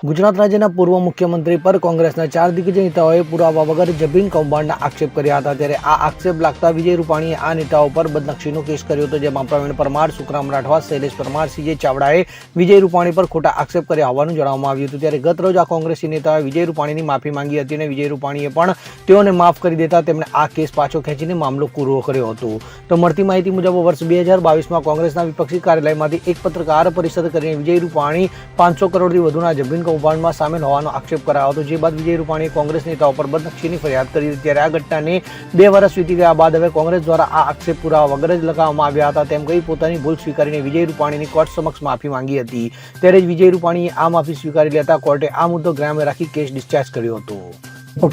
ગુજરાત રાજ્યના પૂર્વ મુખ્યમંત્રી પર કોંગ્રેસના 4 દિગ્ગજ નેતાઓએ પુરાવા વગર જમીન કૌભાંડના આક્ષેપ કર્યા હતા। ત્યારે આ આક્ષેપ લાગતા વિજય રૂપાણીએ આ નેતાઓ પર બદનક્ષીનો કેસ કર્યો હતો, જેમાં પ્રવીણ પરમાર, સુખરામ રાઠવા, શૈલેષ પરમાર, સીજે ચાવડાએ વિજય રૂપાણી પર ખોટા આક્ષેપ કર્યા હોવાનું જણાવવામાં આવ્યું હતું। ત્યારે ગત રોજ આ કોંગ્રેસી નેતાઓએ વિજય રૂપાણીની માફી માંગી હતી અને વિજય રૂપાણીએ પણ તેઓને માફ કરી દેતા તેમણે આ કેસ પાછો ખેંચીને મામલો પૂરો કર્યો હતો। તો મળતી માહિતી મુજબ વર્ષ 2022માં કોંગ્રેસના વિપક્ષી કાર્યાલયમાંથી એક પત્રકાર પરિષદ કરીને વિજય રૂપાણી 500 કરોડથી વધુના જમીન કૌભાંડમાં સામેલ હોવાનો આક્ષેપ કરાયો હતો, જે બાદ વિજય રૂપાણીએ કોંગ્રેસ નેતાઓ પર બદનક્ષીની ફરિયાદ કરી હતી। ત્યારે આ ઘટનાને 2 વર્ષ વીતી ગયા બાદ હવે કોંગ્રેસ દ્વારા આ આક્ષેપ પુરાવા વગર જ લગાવવામાં આવ્યા હતા તેમ કહી પોતાની ભૂલ સ્વીકારીને વિજય રૂપાણીની કોર્ટ સમક્ષ માફી માંગી હતી। ત્યારે વિજય રૂપાણીએ આ માફી સ્વીકારી લેતા કોર્ટે આ મુદ્દો ગ્રામ્ય રાખી કેસ ડિસ્ચાર્જ કર્યો હતો।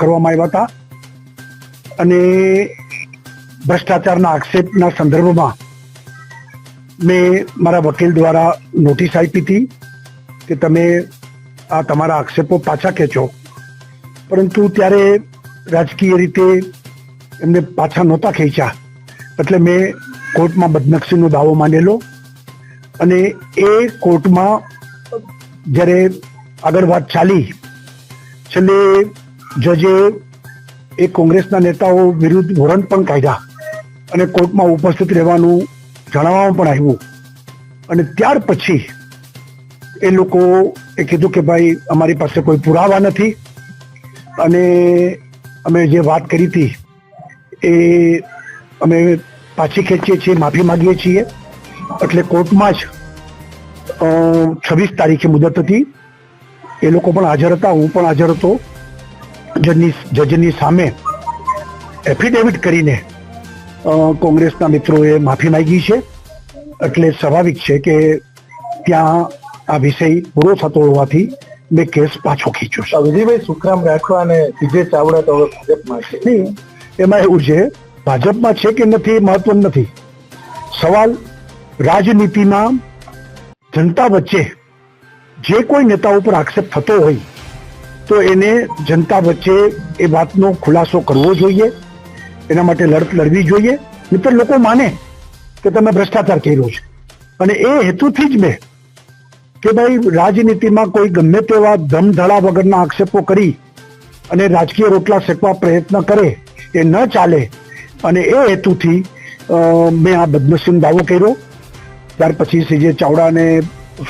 કરવામાં આવ્યા હતા અને ભ્રષ્ટાચારના આક્ષેપના સંદર્ભમાં મેં મારા વકીલ દ્વારા નોટિસ આપી હતી કે તમે આ તમારા આક્ષેપો પાછા ખેંચો, પરંતુ ત્યારે રાજકીય રીતે એમને પાછા નહોતા ખેંચ્યા, એટલે મેં કોર્ટમાં બદનક્ષીનો દાવો માંડેલો અને એ કોર્ટમાં જ્યારે આગળ વાત ચાલી, છેલ્લે જજે એ કોંગ્રેસના નેતાઓ વિરુદ્ધ વોરંટ પણ કાઢ્યા અને કોર્ટમાં ઉપસ્થિત રહેવાનું જણાવવામાં પણ આવ્યું અને ત્યાર પછી એ લોકો એ કીધું કે ભાઈ અમારી પાસે કોઈ પુરાવા નથી અને અમે જે વાત કરી હતી એ અમે પાછી ખેંચીએ છીએ, માફી માગીએ છીએ। એટલે કોર્ટમાં જ 26 તારીખે મુદત હતી, એ લોકો પણ હાજર હતા, હું પણ હાજર હતો। જજની સામે એફિડેવિટ કરીને કોંગ્રેસના મિત્રોએ માફી માંગી છે, એટલે સ્વાભાવિક છે કે ત્યાં આ વિષય પૂરો થતો હોવાથી મેં કેસ પાછો ખેંચ્યો છે। વિજયભાઈ, સુખરામ રાઠવા અને સીજે ચાવડા તો હવે ભાજપમાં છે નહીં, એમાં એવું છે ભાજપમાં છે કે નથી મહત્વનું નથી, સવાલ રાજનીતિમાં જનતા વચ્ચે જે કોઈ નેતા ઉપર આક્ષેપ થતો હોય તો એને જનતા વચ્ચે એ વાતનો ખુલાસો કરવો જોઈએ, એના માટે લડત લડવી જોઈએ, નહીંતર લોકો માને કે તમે ભ્રષ્ટાચાર કર્યો છે। અને એ હેતુથી જ મેં કે ભાઈ રાજનીતિમાં કોઈ ગમે તેવા ધમધડા વગરના આક્ષેપો કરી અને રાજકીય રોટલા શેકવા પ્રયત્ન કરે એ ન ચાલે, અને એ હેતુથી મેં આ બદનક્ષીનો દાવો કર્યો। ત્યાર પછી સીજે ચાવડા અને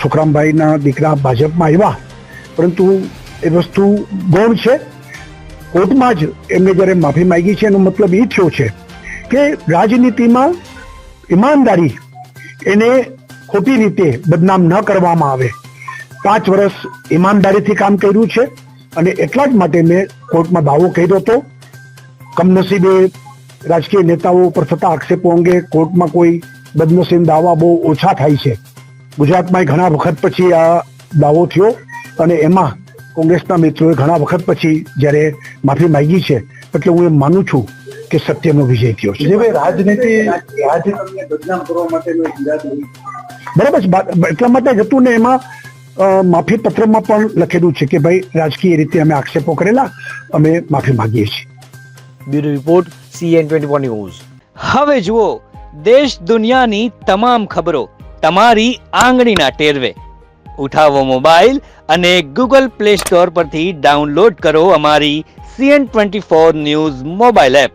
સુખરામભાઈના દીકરા ભાજપમાં આવ્યા, પરંતુ એ વસ્તુ ગૌણ છે। કોર્ટમાં જ એમને જ્યારે માફી માંગી છે એનો મતલબ એ થયો છે કે રાજનીતિમાં ઈમાનદારી એને ખોટી રીતે બદનામ ન કરવામાં આવે। 5 વર્ષ ઈમાનદારીથી કામ કર્યું છે અને એટલા જ માટે મેં કોર્ટમાં દાવો કર્યો હતો। કમનસીબે રાજકીય નેતાઓ પર થતા આક્ષેપો અંગે કોર્ટમાં કોઈ બદનસીબ દાવા બહુ ઓછા થાય છે। ગુજરાતમાં ઘણા વખત પછી આ દાવો થયો અને એમાં કોંગ્રેસના મિત્રોએ ઘણા વખત પછી જ્યારે માફી માંગી છે, એટલે હું એમ માનું છું કે સત્યનો વિજય થયો છે। રાજનીતિ બદનામ કરવા માટેનો ઈરાદો બરાબર છે, એટલા માટે જ હતું ને એમાં માફી પત્રમાં પણ લખેલું છે કે ભાઈ રાજકીય રીતે અમે આક્ષેપો કરેલા, અમે માફી માંગીએ છીએ। Bureau report CN24 news. હવે જુઓ દેશ દુનિયાની તમામ ખબરો તમારી આંગળીના ટેરવે। ઉઠાવો મોબાઈલ અને Google Play Store પરથી ડાઉનલોડ કરો અમારી CN24 ન્યૂઝ મોબાઈલ એપ।